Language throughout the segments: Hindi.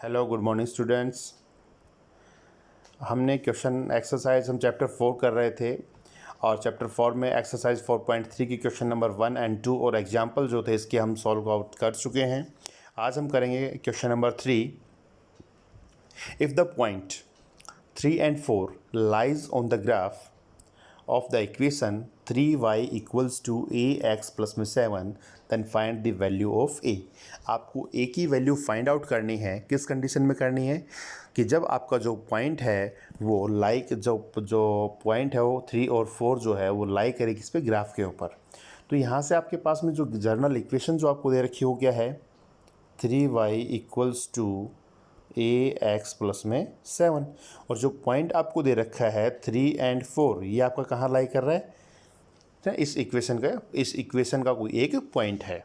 Hello good morning students. हमने क्वेश्चन एक्सरसाइज हम चैप्टर 4 कर रहे थे और चैप्टर 4 में एक्सरसाइज 4.3 की क्वेश्चन नंबर 1 एंड 2 और एग्जाम्पल जो थे इसके हम सॉल्व आउट कर चुके हैं। आज हम करेंगे question number 3। If the point 3 and 4 lies on the graph of the equation 3y equals to ax plus में 7 then find the value of a। आपको a की वैल्यू फाइंड आउट करनी है। किस कंडीशन में करनी है कि जब आपका जो पॉइंट है वो जो पॉइंट है वो 3 और 4 जो है वो लाई करेगी इस पे ग्राफ के ऊपर। तो यहाँ से आपके पास में जो जर्नल इक्वेशन जो आपको दे रखी हो क्या है 3y equals to A X plus में 7 और जो पॉइंट आपको दे रखा है 3 and 4 ये आपका कहाँ लाई कर रहा है इस इक्वेशन का कोई एक पॉइंट है।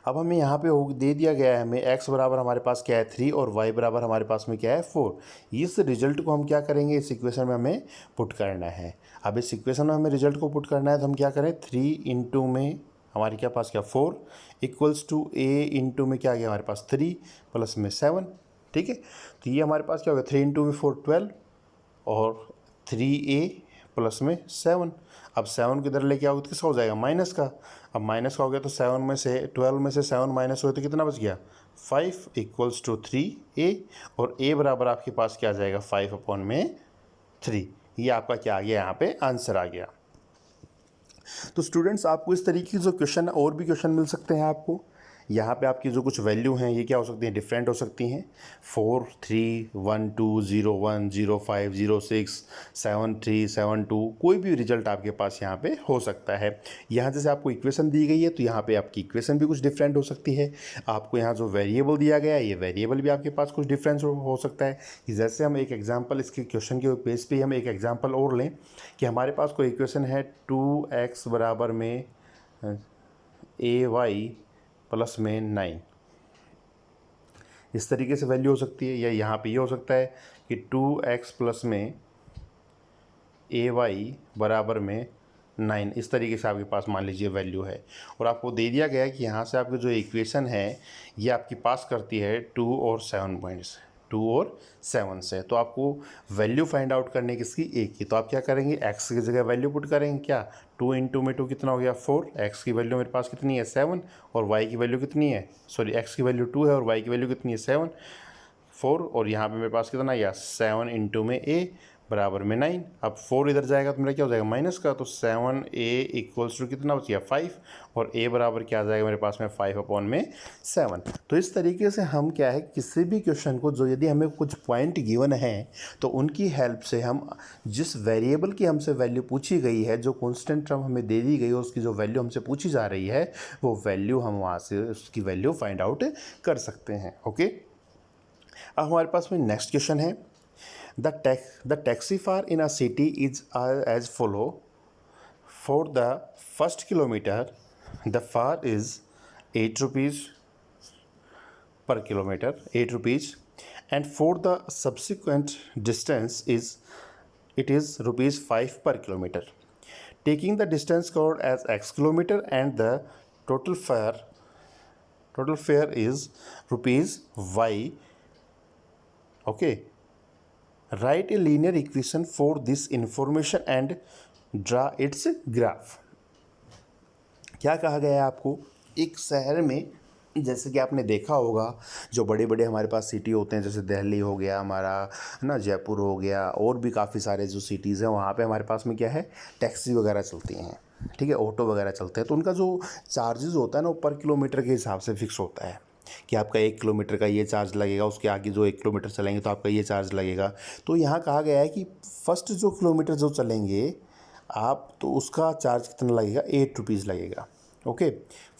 अब हमें यहाँ पे हो दे दिया गया है हमें x बराबर हमारे पास क्या है 3 और y बराबर हमारे पास में क्या है 4। इस रिजल्ट को हम क्या करेंगे इस इक्वेशन में हमें पुट करना है। अब इस इक्वेशन में हमें रिजल्ट को पुट करना है तो हम क्या करें 3 इंटू में हमारे क्या पास क्या 4 इक्वल्स टू a इंटू में क्या आ गया हमारे पास 3 प्लस में 7। ठीक है, तो ये हमारे पास क्या हो गया 3 इंटू में 4 12 और 3a प्लस में 7। अब 7 किधर लेके आओगे तो किसका हो जाएगा माइनस का। अब माइनस का हो गया तो 7 में से 12 में से 7 माइनस हुए तो कितना बच गया 5 इक्वल्स टू 3a और a बराबर आपके पास क्या आ जाएगा 5/3। ये आपका क्या आ गया यहाँ पे आंसर आ गया। तो स्टूडेंट्स आपको इस तरीके के जो क्वेश्चन और भी क्वेश्चन मिल सकते हैं। आपको यहाँ पे आपकी जो कुछ वैल्यू हैं ये क्या हो सकती हैं डिफरेंट हो सकती हैं 4 3 1 2 0 1 0 5 0 6 7 3 7 2 कोई भी रिजल्ट आपके पास यहाँ पे हो सकता है। यहाँ जैसे आपको इक्वेशन दी गई है तो यहाँ पे आपकी इक्वेशन भी कुछ डिफरेंट हो सकती है। आपको यहाँ जो वेरिएबल दिया गया है ये वेरिएबल भी आपके पास कुछ डिफरेंस हो सकता है। कि जैसे हम एक एग्जाम्पल इसके क्वेश्चन के बेस पे हम एक एग्जाम्पल और लें कि हमारे पास कोई इक्वेशन है 2x बराबर में ay प्लस में 9। इस तरीके से वैल्यू हो सकती है या यहाँ पे ये हो सकता है कि 2x प्लस में ay बराबर में 9। इस तरीके से आपके पास मान लीजिए वैल्यू है और आपको दे दिया गया है कि यहाँ से आपकी जो इक्वेशन है ये आपकी पास करती है 2 और 7 पॉइंट्स 2 और 7 से। तो आपको वैल्यू फाइंड आउट करने किसकी एक की, तो आप क्या करेंगे x की जगह वैल्यू पुट करेंगे क्या 2 इंटू में 2 कितना हो गया 4। x की वैल्यू मेरे पास कितनी है 7 और y की वैल्यू कितनी है x की वैल्यू 2 है और y की वैल्यू कितनी है 7 4 और यहाँ पे मेरे पास कितना है 7 इंटू में a बराबर में 9। अब 4 इधर जाएगा तो मेरा क्या हो जाएगा माइनस का, तो 7a इक्वल्स टू कितना बच गया 5 और a बराबर क्या आ जाएगा मेरे पास में 5/7। तो इस तरीके से हम क्या है किसी भी क्वेश्चन को जो यदि हमें कुछ पॉइंट गिवन है तो उनकी हेल्प से हम जिस वेरिएबल की हमसे वैल्यू पूछी गई है जो कॉन्स्टेंट टर्म हमें दे दी गई है उसकी जो वैल्यू हमसे पूछी जा रही है वो वैल्यू हम वहाँ से उसकी वैल्यू फाइंड आउट कर सकते हैं। ओके, अब हमारे पास में नेक्स्ट क्वेश्चन है The taxi fare in a city is as follow. For the first kilometer, the fare is 8 rupees per kilometer, 8 rupees, and for the subsequent distance it is rupees 5 per kilometer. Taking the distance covered as x kilometer and the total fare is rupees y. Okay. Write a linear equation for this information and draw its graph। क्या कहा गया है आपको एक शहर में जैसे कि आपने देखा होगा जो बड़े बड़े हमारे पास सिटी होते हैं जैसे दिल्ली हो गया हमारा ना जयपुर हो गया और भी काफ़ी सारे जो सिटीज़ हैं वहाँ पे हमारे पास में क्या है टैक्सी वगैरह चलती हैं। ठीक है, ऑटो वगैरह चलते हैं तो उनका जो चार्जेस होता है ना वो पर किलोमीटर के हिसाब से फिक्स होता है कि आपका 1 किलोमीटर का ये चार्ज लगेगा, उसके आगे जो 1 किलोमीटर चलेंगे तो आपका ये चार्ज लगेगा। तो यहाँ कहा गया है कि फर्स्ट जो किलोमीटर जो चलेंगे आप तो उसका चार्ज कितना लगेगा 8 रुपीज़ लगेगा। ओके,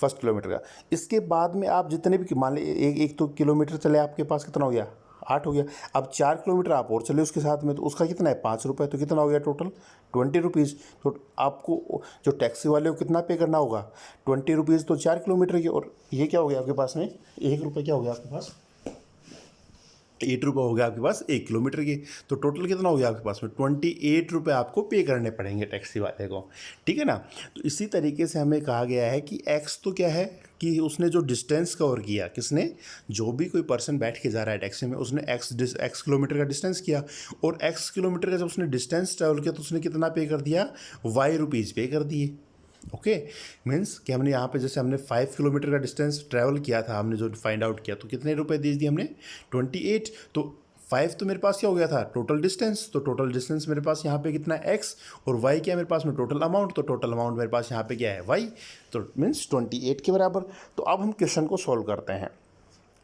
फर्स्ट किलोमीटर का। इसके बाद में आप जितने भी मान ली एक तो किलोमीटर चले आपके पास कितना हो गया 8 हो गया। अब 4 किलोमीटर आप और चले उसके साथ में तो उसका कितना है 5 रुपये, तो कितना हो गया टोटल 20 रुपीज़। तो आपको जो टैक्सी वाले को कितना पे करना होगा 20 रुपीज़ तो 4 किलोमीटर की। और ये क्या हो गया आपके पास में 1 रुपये क्या हो गया आपके पास ₹8 हो गया आपके पास 1 किलोमीटर के। तो टोटल कितना हो गया आपके पास में ₹28 आपको पे करने पड़ेंगे टैक्सी वाले को, ठीक है ना। तो इसी तरीके से हमें कहा गया है कि एक्स तो क्या है कि उसने जो डिस्टेंस कवर किया, किसने, जो भी कोई पर्सन बैठ के जा रहा है टैक्सी में, उसने एक्स किलोमीटर का डिस्टेंस किया, और एक्स किलोमीटर का जब उसने डिस्टेंस ट्रैवल किया तो उसने कितना पे कर दिया, वाई रुपीज़ पे कर दिए। ओके, मीन्स कि हमने यहाँ पे जैसे हमने 5 किलोमीटर का डिस्टेंस ट्रैवल किया था, हमने जो फाइंड आउट किया, तो कितने रुपए दे दिए हमने, 28। तो 5 तो मेरे पास क्या हो गया था, टोटल डिस्टेंस। तो टोटल डिस्टेंस मेरे पास यहाँ पे कितना है, एक्स, और वाई क्या है मेरे पास में, टोटल अमाउंट। तो टोटल अमाउंट मेरे पास यहाँ पे क्या है, वाई, तो मीन्स 28 के बराबर। तो अब हम क्वेश्चन को सॉल्व करते हैं,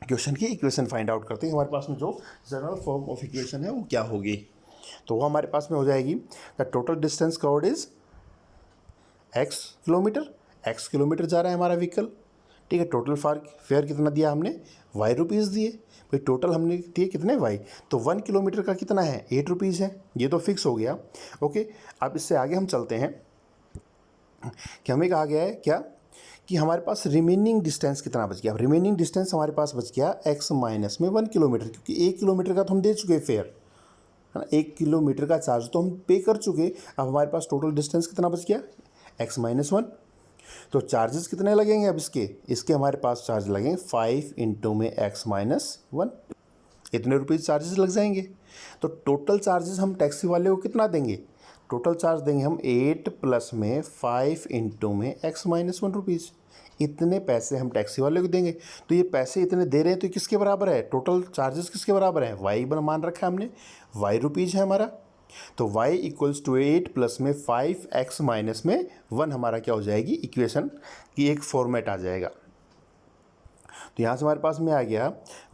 क्वेश्चन की इक्वेशन फाइंड आउट करते हैं। हमारे पास में जो जनरल फॉर्म ऑफ इक्वेशन है वो क्या होगी, तो वो हमारे पास में हो जाएगी, the total distance covered is x kilometre, x kilometre जा रहा है हमारा व्हीकल, ठीक है। टोटल फेयर कितना दिया हमने, वाई रुपीज़ दिए, भाई टोटल हमने दिए कितने, वाई। तो 1 किलोमीटर का कितना है, 8 रुपीज़ है, ये तो फिक्स हो गया। ओके, अब इससे आगे हम चलते हैं कि हमें कहा गया है क्या, कि हमारे पास रिमेनिंग डिस्टेंस कितना बच गया। रिमेनिंग डिस्टेंस हमारे पास बच गया एक्स माइनस में 1 किलोमीटर, क्योंकि 1 किलोमीटर का तो हम दे चुके फेयर, है ना, 1 किलोमीटर का चार्ज तो हम पे कर चुके। अब हमारे पास टोटल डिस्टेंस कितना बच गया, एक्स माइनस 1। तो चार्जेस कितने लगेंगे अब इसके हमारे पास चार्ज लगेंगे 5 इंटू में एक्स माइनस 1, इतने रुपीज़ चार्जेस लग जाएंगे। तो टोटल चार्जेस हम टैक्सी वाले को कितना देंगे, टोटल चार्ज देंगे हम 8 प्लस में 5 इंटू में एक्स माइनस 1 रुपीज़, इतने पैसे हम टैक्सी वाले को देंगे। तो ये पैसे इतने दे रहे हैं तो किसके बराबर है, टोटल चार्जेस किसके बराबर है, वाई मान रखा है हमने, वाई रुपीज़ है हमारा। तो y इक्वल्स टू 8 प्लस में 5x माइनस में 1 हमारा क्या हो जाएगी, इक्वेशन की एक फॉर्मेट आ जाएगा। तो यहाँ से हमारे पास में आ गया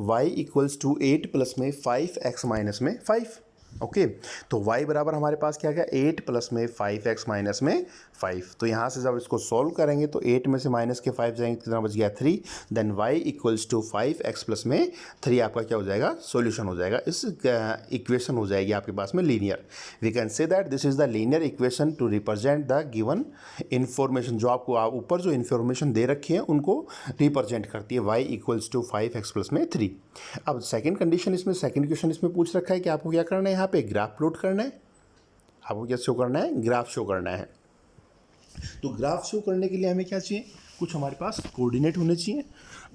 y इक्वल्स टू 8 प्लस में 5x माइनस में 5। ओके, तो y बराबर हमारे पास क्या गया, 8 प्लस में 5x माइनस में 5। तो यहाँ से जब इसको सॉल्व करेंगे तो 8 में से माइनस के 5 जाएंगे, कितना बच गया 3। Then y equals to 5x plus में 3 आपका क्या हो जाएगा, सॉल्यूशन हो जाएगा। इस इक्वेशन हो जाएगी आपके पास में linear. We can say that this is the linear equation to represent the given information. जो आपको ऊपर जो इन्फॉर्मेशन दे रखी है उनको रिप्रेजेंट करती है, y equals to 5x plus में 3। अब सेकंड कंडीशन इसमें, सेकंड क्वेश्चन इसमें पूछ रखा है कि आपको क्या करना है, यहाँ पे ग्राफ प्लॉट करना है। आपको क्या शो करना है, ग्राफ शो करना है। तो ग्राफ शो करने के लिए हमें क्या चाहिए, कुछ हमारे पास कोऑर्डिनेट होने चाहिए।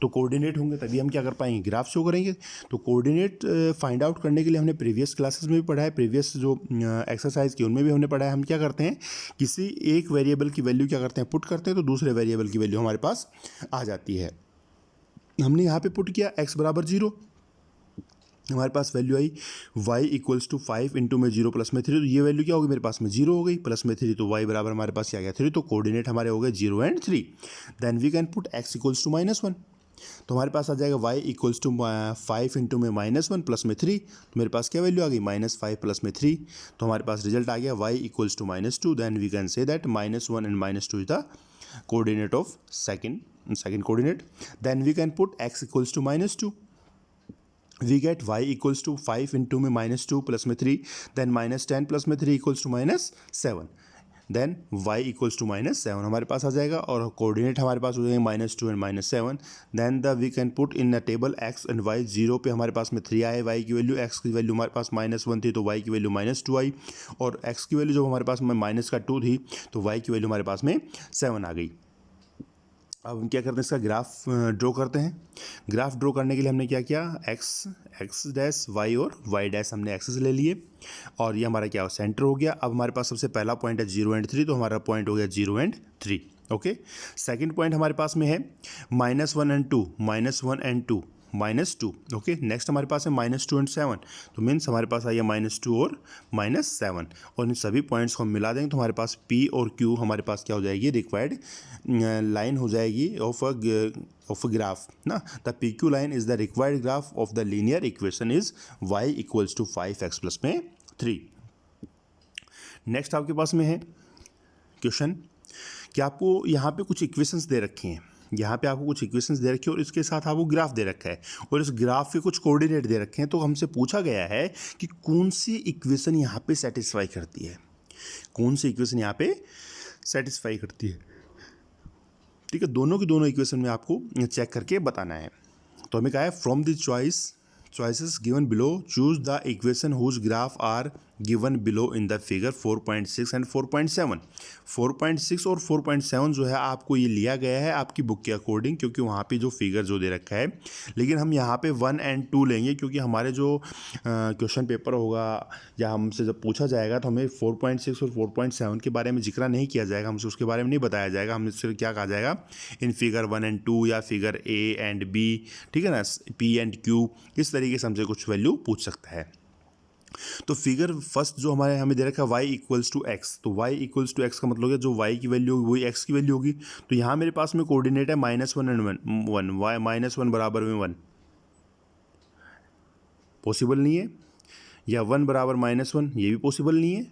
तो कोऑर्डिनेट होंगे तभी हम क्या कर पाएंगे, ग्राफ शो करेंगे। तो कोऑर्डिनेट फाइंड आउट करने के लिए हमने प्रीवियस क्लासेस में भी पढ़ा है, प्रीवियस जो एक्सरसाइज की उनमें भी हमने पढ़ा है। हम क्या करते हैं, किसी एक वेरिएबल की वैल्यू क्या करते हैं, पुट करते हैं, तो दूसरे वेरिएबल की वैल्यू हमारे पास आ जाती है। हमने यहाँ पे पुट किया x बराबर 0, हमारे पास वैल्यू आई y इक्वल्स टू 5 इंटू में 0 प्लस में 3। तो ये वैल्यू क्या होगी मेरे पास में, 0 हो गई, प्लस में 3, तो y बराबर हमारे पास क्या गया 3। तो कोऑर्डिनेट हमारे हो गए 0 and 3। Then we can put x equals to -1। तो हमारे पास आ जाएगा y इक्वल्स टू 5 इंटू में -1 प्लस में 3। तो मेरे पास क्या वैल्यू आ गई, -5 प्लस में 3। तो हमारे पास रिजल्ट आ गया y equals to -2। Then we can say that -1 and -2 is the coordinate of second coordinate. Then we can put x equals to -2. We get y equals to 5 into में -2 प्लस में 3, then -10 प्लस में 3 equals to -7, then y equals to -7 हमारे पास आ जाएगा। और कोऑर्डिनेट हमारे पास हो जाएंगे -2 and -7। Then we can put in the table x and y। 0 पे हमारे पास में 3 आए y की वैल्यू, x की वैल्यू हमारे पास -1 थी तो y की वैल्यू -2 आई, और x की वैल्यू जो हमारे पास में -2 थी तो y की वैल्यू हमारे पास में 7 आ गई। अब हम क्या करते हैं, इसका ग्राफ ड्रॉ करते हैं। ग्राफ ड्रॉ करने के लिए हमने क्या किया, एक्स डैश वाई और वाई डैश हमने एक्सेस ले लिए, और ये हमारा क्या सेंटर हो गया। अब हमारे पास सबसे पहला पॉइंट है 0 एंड 3, तो हमारा पॉइंट हो गया 0 एंड 3। ओके, सेकंड पॉइंट हमारे पास में है -1 एंड 2, -1 एंड 2, -2। ओके, नेक्स्ट हमारे पास है -2 एंड 7, तो मीन्स हमारे पास आइए -2 और -7, और इन सभी पॉइंट्स को हम मिला देंगे तो हमारे पास P और Q हमारे पास क्या हो जाएगी, रिक्वायर्ड लाइन हो जाएगी ऑफ अ ग्राफ ना। The PQ line is the required graph of the linear equation is y equals to 5x plus में 3। नेक्स्ट आपके पास में है क्वेश्चन कि आपको यहाँ पे कुछ इक्वेशंस दे रखी हैं, यहाँ पे आपको कुछ इक्वेशंस दे रखी है और इसके साथ आपको ग्राफ दे रखा है, और इस ग्राफ के कुछ कोऑर्डिनेट दे रखे हैं। तो हमसे पूछा गया है कि कौन सी इक्वेशन यहाँ पे सेटिस्फाई करती है, कौन सी इक्वेशन यहाँ पे सेटिस्फाई करती है। ठीक है, दोनों की दोनों इक्वेशन में आपको चेक करके बताना है। तो हमें कहा है from the choices given below, choose the equation whose graph are given below in the figure 4.6 and 4.7। 4.6 और 4.7 जो है आपको ये लिया गया है आपकी बुक के अकॉर्डिंग, क्योंकि वहाँ पे जो फिगर जो दे रखा है, लेकिन हम यहाँ पे 1 और 2 लेंगे क्योंकि हमारे जो क्वेश्चन पेपर होगा या हमसे जब पूछा जाएगा तो हमें 4.6 और 4.7 के बारे में जिक्र नहीं किया जाएगा, हमसे उसके बारे में नहीं बताया जाएगा। हमसे क्या कहा जाएगा, इन फिगर 1 और 2 या फिगर A एंड B, ठीक है ना, P एंड Q, इस तरीके से हमसे कुछ वैल्यू पूछ सकता है। तो फिगर फर्स्ट जो हमें दे रखा है y इक्वल्स टू एक्स, तो y इक्वल्स टू एक्स का मतलब है जो y की वैल्यू होगी वही x की वैल्यू होगी। तो यहाँ मेरे पास में कोऑर्डिनेट है -1 एंड 1, y -1 बराबर में 1 पॉसिबल नहीं है, या 1 बराबर -1 ये भी पॉसिबल नहीं है।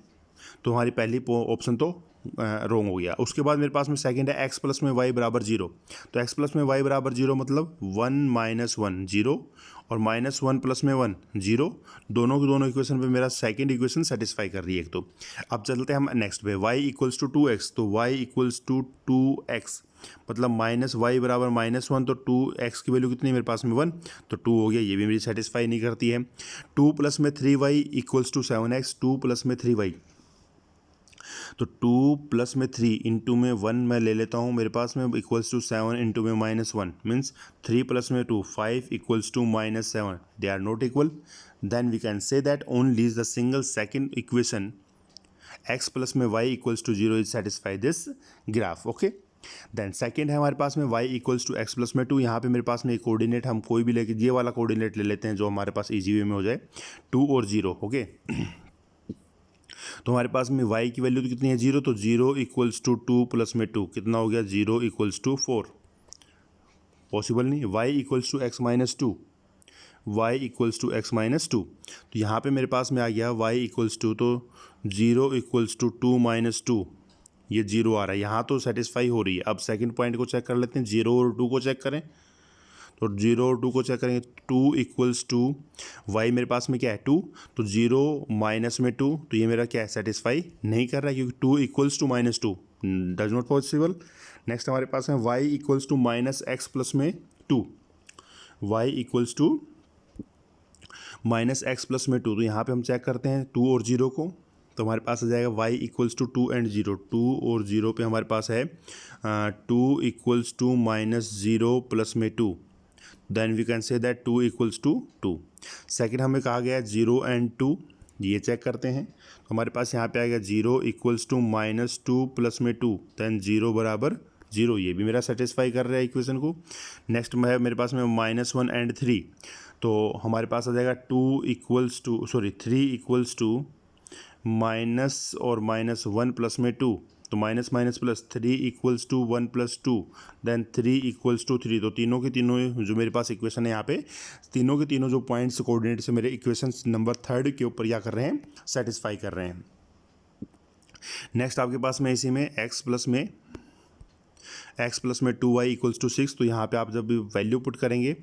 तो हमारी पहली ऑप्शन तो रॉन्ग हो गया। उसके बाद मेरे पास में सेकंड है x प्लस में y बराबर 0। तो x प्लस में y बराबर 0 मतलब 1 - 1 0 और -1 प्लस में 1 0, दोनों के दोनों इक्वेशन पे मेरा सेकंड इक्वेशन सेटिस्फाई कर रही है एक तो। अब चलते हैं हम नेक्स्ट पे, y इक्वल्स टू 2x, तो y इक्वल्स टू 2x मतलब -y बराबर -1, तो 2x की वैल्यू कितनी है मेरे पास में 1, तो 2 हो गया, ये भी मेरी सेटिस्फाई नहीं करती है। 2 प्लस में 3y equals to 7x, 2 plus में 3y, तो 2 प्लस में 3 इंटू में 1 मैं ले लेता हूँ, मेरे पास में इक्वल्स टू 7 इंटू में -1 मीन्स 3 प्लस में 2 5 equals to -7, they are not equal. Then we can say that only the single second equation x plus में y equals to 0 is satisfy this graph. Okay, then second है हमारे पास में y equals to x plus में 2। यहाँ पे मेरे पास में एक कोऑर्डिनेट हम कोई भी लेके ये वाला कोऑर्डिनेट ले लेते हैं जो हमारे पास इजी वे में हो जाए, 2 और 0। ओके, तो हमारे पास में y की वैल्यू तो कितनी है 0, तो 0 इक्वल्स टू 2 प्लस में 2 कितना हो गया 0 इक्वल्स टू 4, पॉसिबल नहीं। y equals to x minus 2, y equals to x minus 2, तो यहाँ पे मेरे पास में आ गया y इक्वल्स टू, तो 0 इक्वल्स टू 2 माइनस 2, ये 0 आ रहा है, यहाँ तो सेटिस्फाई हो रही है। अब सेकंड पॉइंट को चेक कर लेते हैं, 0 और 2 को चेक करें, तो 0 और 2 को चेक करेंगे, 2 इक्वल्स टू y मेरे पास में क्या है 2, तो 0 माइनस में 2, तो ये मेरा क्या है सेटिस्फाई नहीं कर रहा है क्योंकि 2 equals to -2 does not possible. Next हमारे पास है y equals to -x plus में 2, y equals to -x plus में 2, तो यहाँ पे हम चेक करते हैं 2 और 0 को, तो हमारे पास आ जाएगा y इक्वल्स टू 2 एंड 0, 2 और 0 पे हमारे पास है 2 इक्वल्स टू -0 प्लस में 2, then we can say that 2 equals to 2। Second हमें कहा गया 0 एंड 2, ये चेक करते हैं, तो हमारे पास यहाँ पे आ गया 0 इक्वल्स टू -2 प्लस में 2, देन 0 बराबर 0, ये भी मेरा सेटिस्फाई कर रहा है इक्वेशन को। नेक्स्ट है मेरे पास में -1 एंड 3, तो हमारे पास आ जाएगा 3 इक्वल्स टू माइनस और -1 प्लस में 2, तो minus minus plus 3 equals to 1 plus 2, then 3 equals to 3, तो तीनों के तीनों जो मेरे पास इक्वेशन है यहाँ पे तीनों के तीनों जो पॉइंट्स कोऑर्डिनेट से मेरे इक्वेशन नंबर 3 के ऊपर क्या कर रहे हैं सेटिस्फाई कर रहे हैं। नेक्स्ट आपके पास में इसी में x प्लस में 2y इक्वल्स टू 6, तो यहाँ पे आप जब वैल्यू पुट करेंगे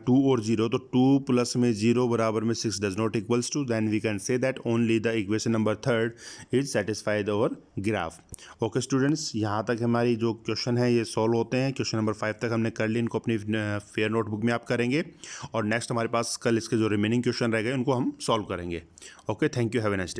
2 और 0, तो 2 प्लस में 0 बराबर में 6 does not equals to, then we can say that only the equation number 3 is satisfied our graph. Okay students, यहाँ तक हमारी जो क्वेश्चन है ये सॉल्व होते हैं। क्वेश्चन नंबर 5 तक हमने कर ली, इनको अपनी फेयर नोटबुक में आप करेंगे और नेक्स्ट हमारे पास कल इसके जो रिमेनिंग क्वेश्चन रह गए उनको हम सॉल्व करेंगे। Okay, thank you, have a nice day.